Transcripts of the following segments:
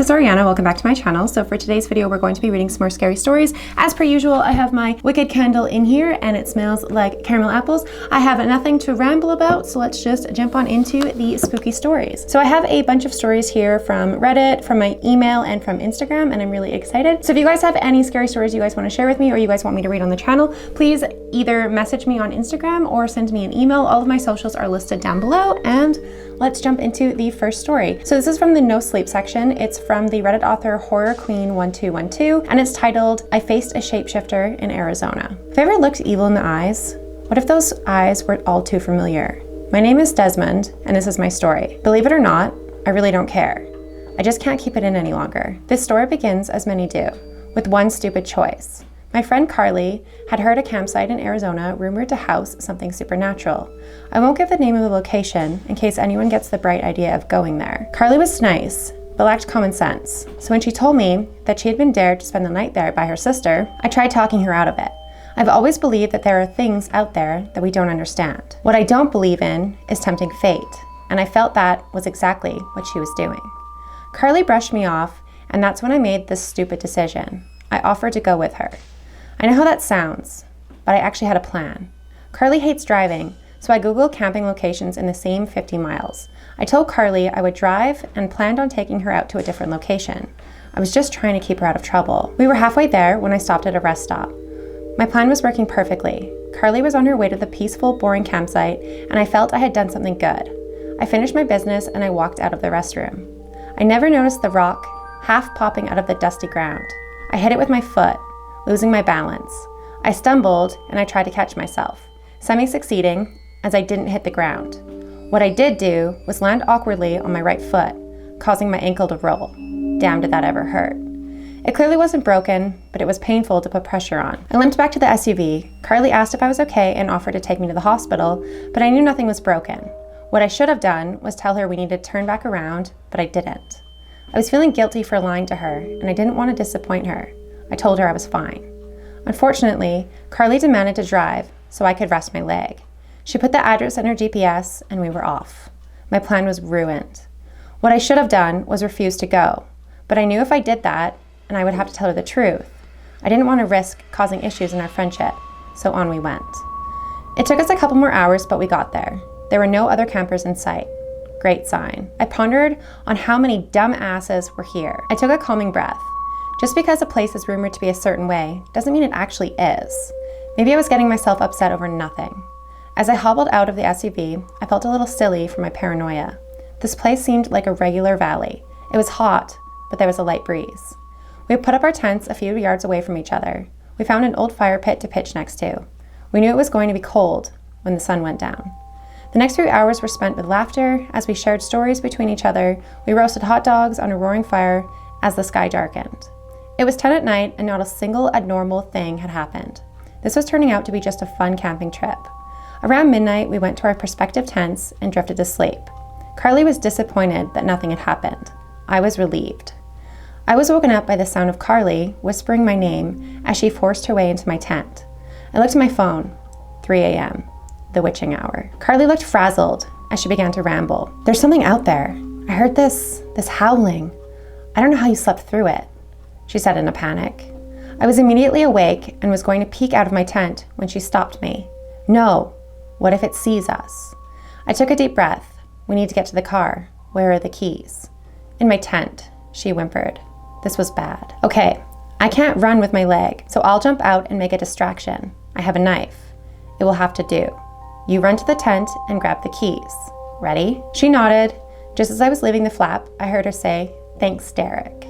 is Ariana, welcome back to my channel. So for today's video, we're going to be reading some more scary stories. As per usual, I have my wicked candle in here and it smells like caramel apples. I have nothing to ramble about, so let's just jump on into the spooky stories. So I have a bunch of stories here from Reddit, from my email, and from Instagram, and I'm really excited. So if you guys have any scary stories you guys want to share with me or you guys want me to read on the channel, please either message me on Instagram or send me an email. All of my socials are listed down below, and let's jump into the first story. So this is from the No Sleep section. It's from the Reddit author Horror Queen 1212, and it's titled, I Faced a Shapeshifter in Arizona. Have you ever looked evil in the eyes? What if those eyes were all too familiar? My name is Desmond, and this is my story. Believe it or not, I really don't care. I just can't keep it in any longer. This story begins, as many do, with one stupid choice. My friend Carly had heard a campsite in Arizona rumored to house something supernatural. I won't give the name of the location in case anyone gets the bright idea of going there. Carly was nice, but lacked common sense. So when she told me that she had been dared to spend the night there by her sister, I tried talking her out of it. I've always believed that there are things out there that we don't understand. What I don't believe in is tempting fate, and I felt that was exactly what she was doing. Carly brushed me off, and that's when I made this stupid decision. I offered to go with her. I know how that sounds, but I actually had a plan. Carly hates driving, so I Googled camping locations in the same 50 miles. I told Carly I would drive and planned on taking her out to a different location. I was just trying to keep her out of trouble. We were halfway there when I stopped at a rest stop. My plan was working perfectly. Carly was on her way to the peaceful, boring campsite, and I felt I had done something good. I finished my business and I walked out of the restroom. I never noticed the rock half popping out of the dusty ground. I hit it with my foot, losing my balance. I stumbled and I tried to catch myself, semi-succeeding as I didn't hit the ground. What I did do was land awkwardly on my right foot, causing my ankle to roll. Damn, did that ever hurt. It clearly wasn't broken, but it was painful to put pressure on. I limped back to the SUV. Carly asked if I was okay and offered to take me to the hospital, but I knew nothing was broken. What I should have done was tell her we needed to turn back around, but I didn't. I was feeling guilty for lying to her, and I didn't want to disappoint her. I told her I was fine. Unfortunately, Carly demanded to drive so I could rest my leg. She put the address in her GPS and we were off. My plan was ruined. What I should have done was refuse to go, but I knew if I did that, and I would have to tell her the truth. I didn't want to risk causing issues in our friendship, so on we went. It took us a couple more hours, but we got there. There were no other campers in sight. Great sign. I pondered on how many dumb asses were here. I took a calming breath. Just because a place is rumored to be a certain way doesn't mean it actually is. Maybe I was getting myself upset over nothing. As I hobbled out of the SUV, I felt a little silly for my paranoia. This place seemed like a regular valley. It was hot, but there was a light breeze. We put up our tents a few yards away from each other. We found an old fire pit to pitch next to. We knew it was going to be cold when the sun went down. The next few hours were spent with laughter as we shared stories between each other. We roasted hot dogs on a roaring fire as the sky darkened. It was 10 at night and not a single abnormal thing had happened. This was turning out to be just a fun camping trip. Around midnight, we went to our prospective tents and drifted to sleep. Carly was disappointed that nothing had happened. I was relieved. I was woken up by the sound of Carly whispering my name as she forced her way into my tent. I looked at my phone, 3 a.m., the witching hour. Carly looked frazzled as she began to ramble. There's something out there. I heard this howling. I don't know how you slept through it, she said in a panic. I was immediately awake and was going to peek out of my tent when she stopped me. No, what if it sees us? I took a deep breath. We need to get to the car. Where are the keys? In my tent, she whimpered. This was bad. Okay, I can't run with my leg, so I'll jump out and make a distraction. I have a knife. It will have to do. You run to the tent and grab the keys. Ready? She nodded. Just as I was leaving the flap, I heard her say, "Thanks, Derek."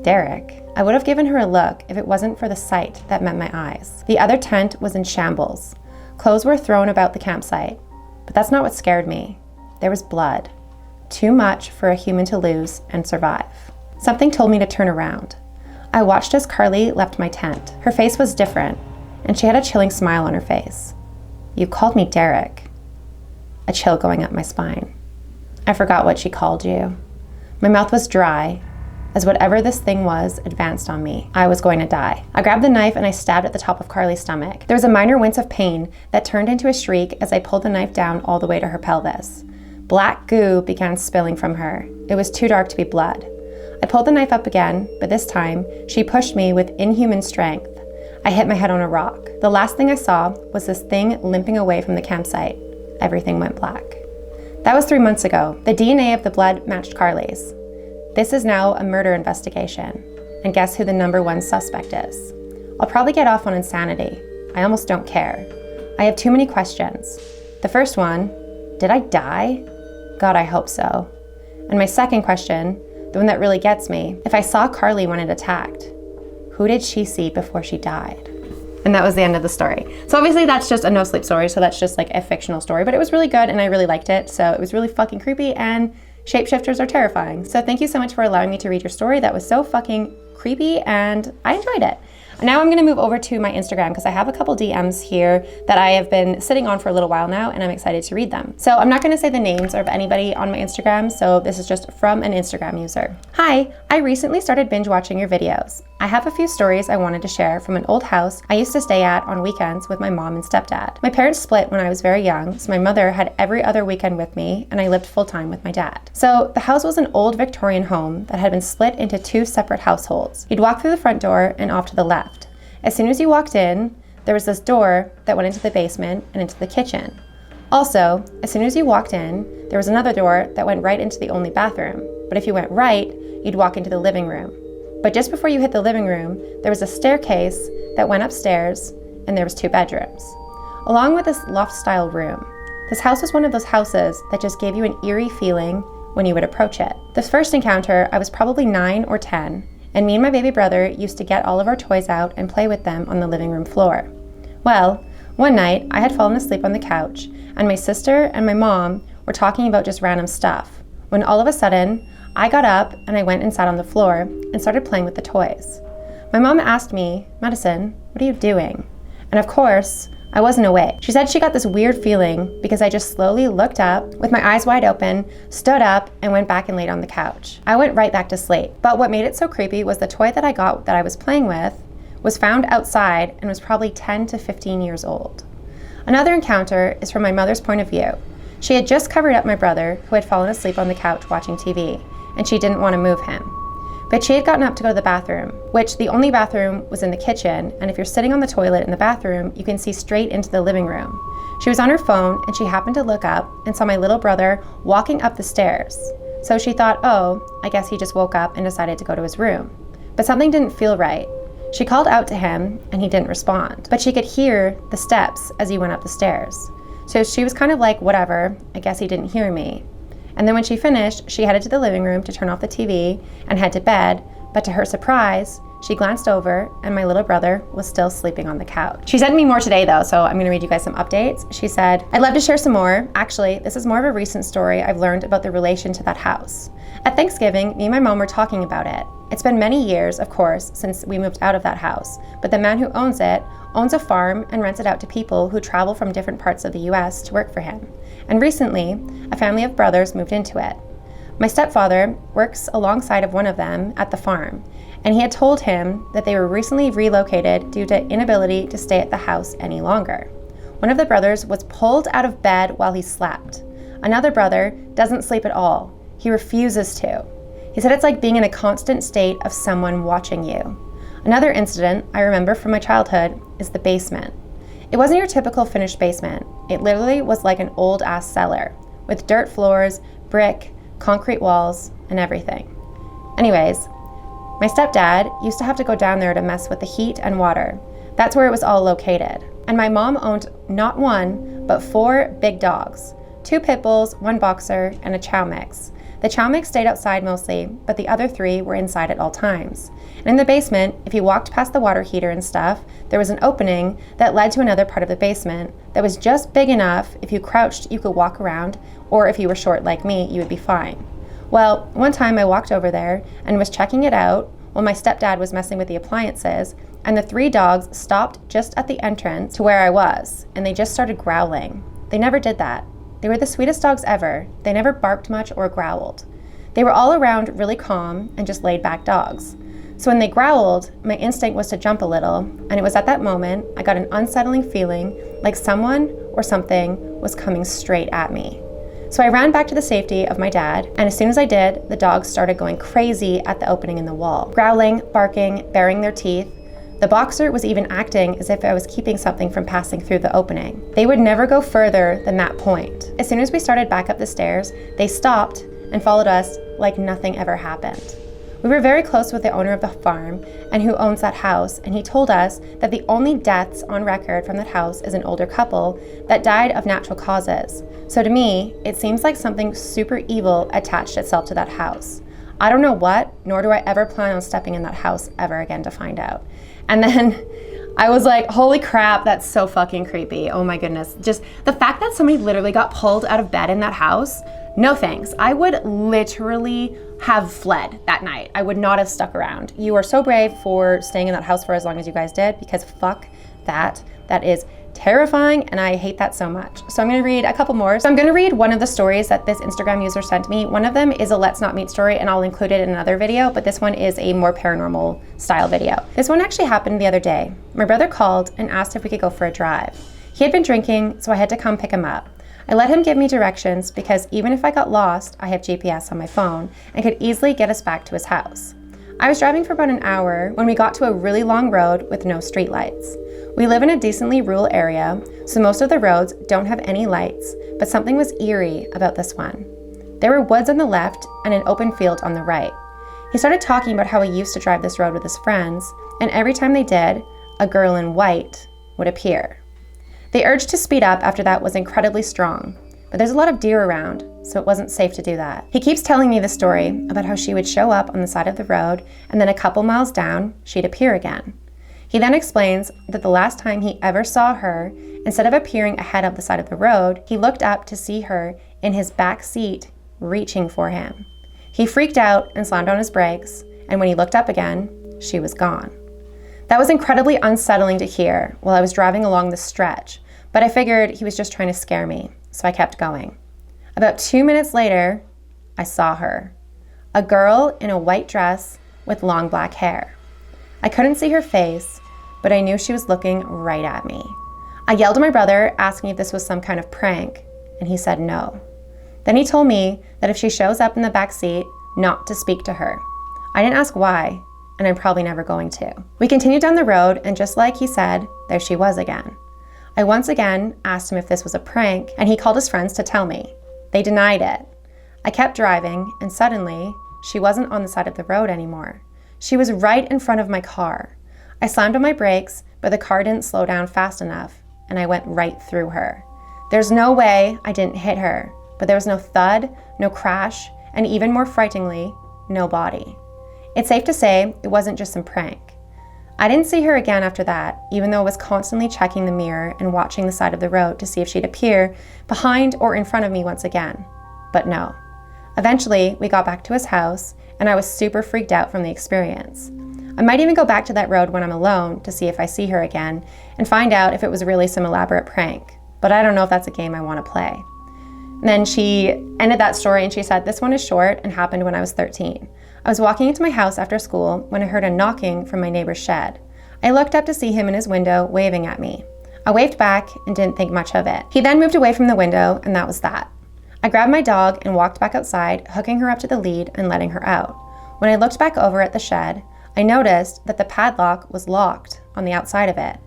Derek? I would have given her a look if it wasn't for the sight that met my eyes. The other tent was in shambles. Clothes were thrown about the campsite, but that's not what scared me. There was blood. Too much for a human to lose and survive. Something told me to turn around. I watched as Carly left my tent. Her face was different, and she had a chilling smile on her face. You called me Derek. A chill going up my spine. I forgot what she called you. My mouth was dry, as whatever this thing was advanced on me. I was going to die. I grabbed the knife and I stabbed at the top of Carly's stomach. There was a minor wince of pain that turned into a shriek as I pulled the knife down all the way to her pelvis. Black goo began spilling from her. It was too dark to be blood. I pulled the knife up again, but this time, she pushed me with inhuman strength. I hit my head on a rock. The last thing I saw was this thing limping away from the campsite. Everything went black. That was 3 months ago. The DNA of the blood matched Carly's. This is now a murder investigation. And guess who the #1 suspect is? I'll probably get off on insanity. I almost don't care. I have too many questions. The first one, did I die? God, I hope so. And my second question, the one that really gets me, if I saw Carly when it attacked, who did she see before she died? And that was the end of the story. So obviously that's just a no sleep story, so that's just like a fictional story, but it was really good and I really liked it. So it was really fucking creepy, and shapeshifters are terrifying. So thank you so much for allowing me to read your story. That was so fucking creepy and I enjoyed it. Now I'm gonna move over to my Instagram because I have a couple DMs here that I have been sitting on for a little while now and I'm excited to read them. So I'm not gonna say the names of anybody on my Instagram, so this is just from an Instagram user. Hi, I recently started binge watching your videos. I have a few stories I wanted to share from an old house I used to stay at on weekends with my mom and stepdad. My parents split when I was very young, so my mother had every other weekend with me and I lived full-time with my dad. So the house was an old Victorian home that had been split into 2 separate households. You'd walk through the front door and off to the left. As soon as you walked in, there was this door that went into the basement and into the kitchen. Also, as soon as you walked in, there was another door that went right into the only bathroom. But if you went right, you'd walk into the living room. But just before you hit the living room, there was a staircase that went upstairs and there was 2 bedrooms, along with this loft-style room. This house was one of those houses that just gave you an eerie feeling when you would approach it. This first encounter, I was probably 9 or 10, and me and my baby brother used to get all of our toys out and play with them on the living room floor. Well, one night I had fallen asleep on the couch and my sister and my mom were talking about just random stuff, when all of a sudden I got up and I went and sat on the floor and started playing with the toys. My mom asked me, "Madison, what are you doing?" And of course, I wasn't awake. She said she got this weird feeling because I just slowly looked up with my eyes wide open, stood up, and went back and laid on the couch. I went right back to sleep. But what made it so creepy was the toy that I got that I was playing with was found outside and was probably 10 to 15 years old. Another encounter is from my mother's point of view. She had just covered up my brother, who had fallen asleep on the couch watching TV, and she didn't want to move him. But she had gotten up to go to the bathroom, which the only bathroom was in the kitchen, and if you're sitting on the toilet in the bathroom, you can see straight into the living room. She was on her phone, and she happened to look up and saw my little brother walking up the stairs. So she thought, oh, I guess he just woke up and decided to go to his room. But something didn't feel right. She called out to him, and he didn't respond. But she could hear the steps as he went up the stairs. So she was kind of like, whatever, I guess he didn't hear me. And then when she finished, she headed to the living room to turn off the TV and head to bed, but to her surprise, she glanced over and my little brother was still sleeping on the couch. She sent me more today though, so I'm gonna read you guys some updates. She said, "I'd love to share some more. Actually, this is more of a recent story I've learned about the relation to that house. At Thanksgiving, me and my mom were talking about it. It's been many years, of course, since we moved out of that house, but the man who owns it owns a farm and rents it out to people who travel from different parts of the US to work for him. And recently, a family of brothers moved into it. My stepfather works alongside of one of them at the farm, and he had told him that they were recently relocated due to inability to stay at the house any longer. One of the brothers was pulled out of bed while he slept. Another brother doesn't sleep at all. He refuses to. He said it's like being in a constant state of someone watching you. Another incident I remember from my childhood is the basement. It wasn't your typical finished basement. It literally was like an old ass cellar with dirt floors, brick, concrete walls, and everything. Anyways, my stepdad used to have to go down there to mess with the heat and water. That's where it was all located. And my mom owned not 1, but 4 big dogs, 2 pit bulls, 1 boxer, and a chow mix. The chow mix stayed outside mostly, but the other 3 were inside at all times. And in the basement, if you walked past the water heater and stuff, there was an opening that led to another part of the basement that was just big enough if you crouched you could walk around, or if you were short like me, you would be fine. Well, one time I walked over there and was checking it out while my stepdad was messing with the appliances, and the 3 dogs stopped just at the entrance to where I was, and they just started growling. They never did that. They were the sweetest dogs ever. They never barked much or growled. They were all around really calm and just laid back dogs. So when they growled, my instinct was to jump a little, and it was at that moment I got an unsettling feeling like someone or something was coming straight at me. So I ran back to the safety of my dad, and as soon as I did, the dogs started going crazy at the opening in the wall, growling, barking, baring their teeth. The boxer was even acting as if I was keeping something from passing through the opening. They would never go further than that point. As soon as we started back up the stairs, they stopped and followed us like nothing ever happened. We were very close with the owner of the farm and who owns that house, and he told us that the only deaths on record from that house is an older couple that died of natural causes. So to me, it seems like something super evil attached itself to that house. I don't know what, nor do I ever plan on stepping in that house ever again to find out. And then I was like, holy crap, that's so fucking creepy. Oh my goodness. Just the fact that somebody literally got pulled out of bed in that house, no thanks. I would literally have fled that night. I would not have stuck around. You are so brave for staying in that house for as long as you guys did, because fuck that. That is terrifying, and I hate that so much. So I'm gonna read a couple more. So I'm gonna read one of the stories that this Instagram user sent me. One of them is a Let's Not Meet story, and I'll include it in another video, but this one is a more paranormal style video. This one actually happened the other day. My brother called and asked if we could go for a drive. He had been drinking, so I had to come pick him up. I let him give me directions because even if I got lost, I have GPS on my phone and could easily get us back to his house. I was driving for about an hour when we got to a really long road with no streetlights. We live in a decently rural area, so most of the roads don't have any lights, but something was eerie about this one. There were woods on the left and an open field on the right. He started talking about how he used to drive this road with his friends, and every time they did, a girl in white would appear. The urge to speed up after that was incredibly strong, but there's a lot of deer around, so it wasn't safe to do that. He keeps telling me the story about how she would show up on the side of the road, and then a couple miles down, she'd appear again. He then explains that the last time he ever saw her, instead of appearing ahead of the side of the road, he looked up to see her in his back seat, reaching for him. He freaked out and slammed on his brakes, and when he looked up again, she was gone. That was incredibly unsettling to hear while I was driving along the stretch, but I figured he was just trying to scare me, so I kept going. About 2 minutes later, I saw her. A girl in a white dress with long black hair. I couldn't see her face, but I knew she was looking right at me. I yelled at my brother, asking if this was some kind of prank, and he said no. Then he told me that if she shows up in the back seat, not to speak to her. I didn't ask why, and I'm probably never going to. We continued down the road, and just like he said, there she was again. I once again asked him if this was a prank, and he called his friends to tell me. They denied it. I kept driving, and suddenly, she wasn't on the side of the road anymore. She was right in front of my car. I slammed on my brakes, but the car didn't slow down fast enough, and I went right through her. There's no way I didn't hit her, but there was no thud, no crash, and even more frighteningly, no body. It's safe to say it wasn't just some prank. I didn't see her again after that, even though I was constantly checking the mirror and watching the side of the road to see if she'd appear behind or in front of me once again. But no. Eventually, we got back to his house, and I was super freaked out from the experience. I might even go back to that road when I'm alone to see if I see her again and find out if it was really some elaborate prank, but I don't know if that's a game I want to play. And then she ended that story and she said, "This one is short and happened when I was 13. I was walking into my house after school when I heard a knocking from my neighbor's shed. I looked up to see him in his window waving at me. I waved back and didn't think much of it. He then moved away from the window, and that was that. I grabbed my dog and walked back outside, hooking her up to the lead and letting her out. When I looked back over at the shed, I noticed that the padlock was locked on the outside of it.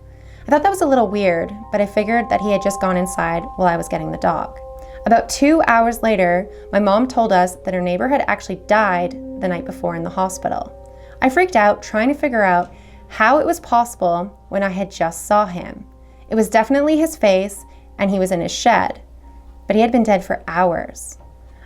I thought that was a little weird, but I figured that he had just gone inside while I was getting the dog. About 2 hours later, my mom told us that her neighbor had actually died the night before in the hospital. I freaked out trying to figure out how it was possible when I had just saw him. It was definitely his face, and he was in his shed, but he had been dead for hours.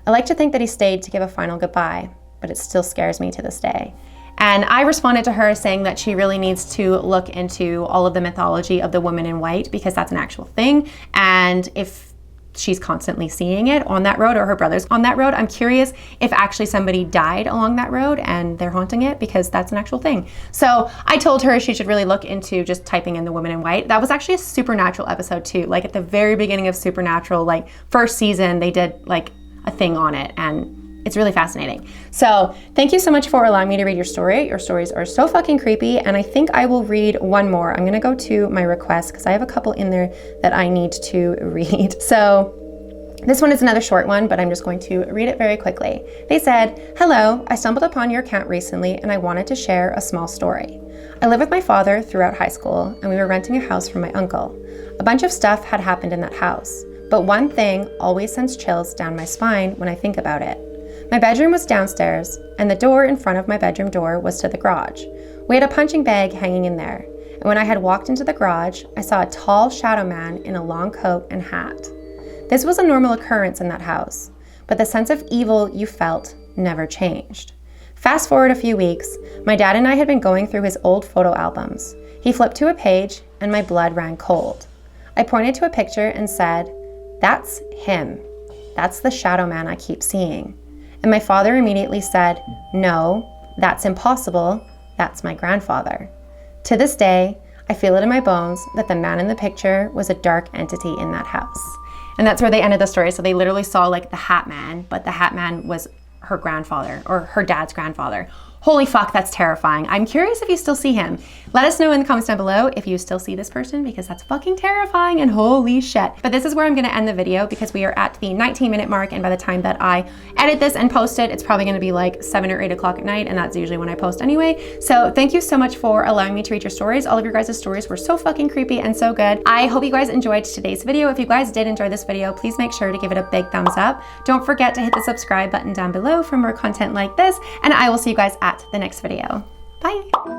I like to think that he stayed to give a final goodbye, but it still scares me to this day." And I responded to her saying that she really needs to look into all of the mythology of the woman in white, because that's an actual thing. And if she's constantly seeing it on that road, or her brother's on that road, I'm curious if actually somebody died along that road and they're haunting it, because that's an actual thing. So I told her she should really look into just typing in the woman in white. That was actually a Supernatural episode too. Like at the very beginning of Supernatural, like first season, they did like a thing on it, and it's really fascinating. So thank you so much for allowing me to read your story. Your stories are so fucking creepy, and I think I will read one more. I'm gonna go to my requests because I have a couple in there that I need to read. So This one is another short one, but I'm just going to read it very quickly. They said, "Hello, I stumbled upon your account recently and I wanted to share a small story. I lived with my father throughout high school and we were renting a house from my uncle. A bunch of stuff had happened in that house, but one thing always sends chills down my spine when I think about it. My bedroom was downstairs and the door in front of my bedroom door was to the garage. We had a punching bag hanging in there, and when I had walked into the garage, I saw a tall shadow man in a long coat and hat. This was a normal occurrence in that house, but the sense of evil you felt never changed. Fast forward a few weeks, my dad and I had been going through his old photo albums. He flipped to a page and my blood ran cold. I pointed to a picture and said, 'That's him. That's the shadow man I keep seeing.' And my father immediately said, 'No, that's impossible. That's my grandfather.' To this day, I feel it in my bones that the man in the picture was a dark entity in that house." And that's where they ended the story. So they literally saw like the Hat Man, but the Hat Man was her grandfather or her dad's grandfather. Holy fuck, that's terrifying. I'm curious if you still see him. Let us know in the comments down below if you still see this person, because that's fucking terrifying and holy shit. But this is where I'm gonna end the video because we are at the 19-minute mark, and by the time that I edit this and post it, it's probably gonna be like 7 or 8 o'clock at night, and that's usually when I post anyway. So thank you so much for allowing me to read your stories. All of your guys' stories were so fucking creepy and so good. I hope you guys enjoyed today's video. If you guys did enjoy this video, please make sure to give it a big thumbs up. Don't forget to hit the subscribe button down below for more content like this, and I will see you guys at the next video. Bye.